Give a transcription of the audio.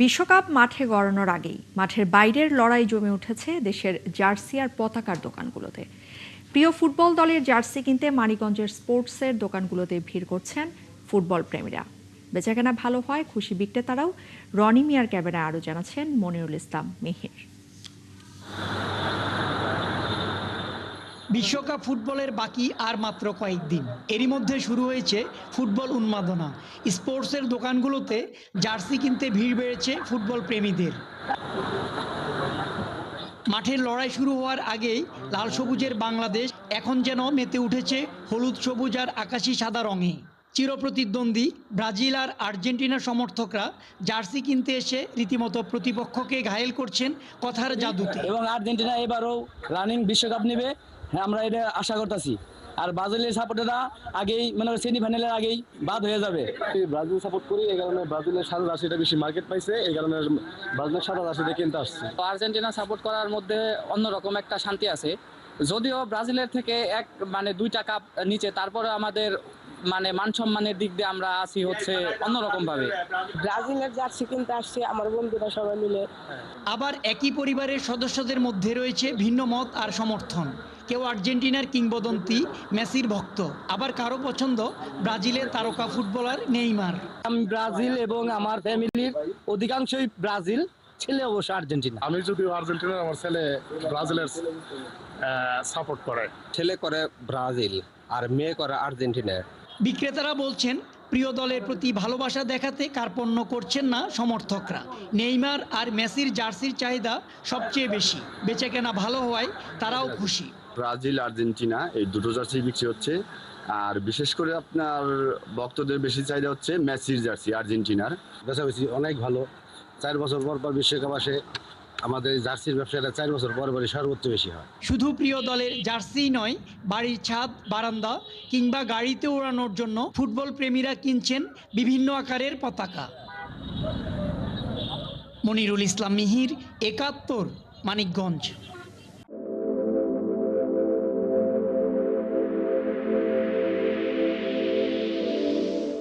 বিশ্বকাপ মাঠে গড়ানোর আগেই মাঠের বাইরের লড়াই জমে উঠেছে দেশের জার্সি আর পতাকার দোকানগুলোতে। প্রিয় ফুটবল দলের জার্সি কিনতে মানিকগঞ্জের স্পোর্টসের দোকানগুলোতে ভিড় করছেন ফুটবল প্রেমীরা। বেচাকেনা ভালো হয় খুশি বিক্রেতারাও। রনি মিয়ার ক্যামেরায় আরও জানাচ্ছেন মনিরুল ইসলাম মিহির। বিশ্বকাপ ফুটবলের বাকি আর মাত্র কয়েকদিন, এরই মধ্যে শুরু হয়েছে ফুটবল উন্মাদনা। স্পোর্টসের দোকানগুলোতে জার্সি কিনতে ভিড় বেড়েছে ফুটবল প্রেমীদের। মাঠের লড়াই শুরু হওয়ার আগেই লাল সবুজের বাংলাদেশ এখন যেন মেতে উঠেছে হলুদ সবুজ আর আকাশি সাদা রঙে। চিরপ্রতিদ্বন্দ্বী ব্রাজিল আর আর্জেন্টিনার সমর্থকরা জার্সি কিনতে এসে রীতিমতো প্রতিপক্ষকে ঘায়েল করছেন কথার জাদুতে। এবং আর্জেন্টিনা এবারও রানিং বিশ্বকাপ নেবে, আমরা এটা আশা করতেছি। আর ব্রাজিলের সাপোর্টাররা আগেই সেমিফাইনালের আগেই বাদ হয়ে যাবে। ব্রাজিল সাপোর্ট করি, এই কারণে ব্রাজিলের সাদা জার্সিটা বেশি মার্কেট পাইছে, এই কারণে ব্রাজিলের সাদা জার্সিটা কিনতে আসছে। আর্জেন্টিনা সাপোর্ট করার মধ্যে অন্যরকম একটা শান্তি আছে, যদিও ব্রাজিলের থেকে দুইটা কাপ নিচে, তারপরে আমাদের মান সম্মানের দিক দিয়ে আমরা আছি হচ্ছে অন্যরকম ভাবে। ব্রাজিলের জার্সি কিনতে আসছে আমার বন্ধুরা সবাই মিলে। আবার একই পরিবারের সদস্যদের মধ্যে রয়েছে ভিন্ন মত আর সমর্থন। কেউ আর্জেন্টিনার কিংবদন্তি মেসির ভক্ত, আবার কারো পছন্দ ব্রাজিলের তারকা ফুটবলার নেইমার। আমি ব্রাজিল এবং আমার ফ্যামিলির অধিকাংশই ব্রাজিল, ছেলে অবশ্য আর্জেন্টিনা। আমি যদিও আর্জেন্টিনা, আমার ছেলে ব্রাজিলের সাপোর্ট করে। ছেলে করে ব্রাজিল আর মেয়ে করে আর্জেন্টিনা। বিক্রেতারা বলছেন প্রিয় দলের প্রতি ভালোবাসা দেখাতে কার্পণ্য করছেন না সমর্থকরা। নেইমার আর মেসির জার্সির চাহিদা সবচেয়ে বেশি, বেচাকেনা ভালো হওয়ায় তারাও খুশি। ব্রাজিল আর্জেন্টিনা এই দুটো জার্সি বিক্রি হচ্ছে, আর বিশেষ করে আপনার ভক্তদের বেশি চাহিদা হচ্ছে মেসির জার্সি আর্জেন্টিনার। বেশি অনেক ভালো, 4 বছর পর পর বিশ্বকাপ আসে, আমাদের জার্সির ব্যবসাটা 4 বছর পর পরই সর্বোচ্চ বেশি হয়। শুধু প্রিয় দলের জার্সি নয়, বাড়ির ছাদ, বারান্দা কিংবা গাড়িতে ওড়ানোর জন্য ফুটবল প্রেমীরা কিনছেন বিভিন্ন আকারের পতাকা। মনিরুল ইসলাম মিহির, ৭১, মানিকগঞ্জ।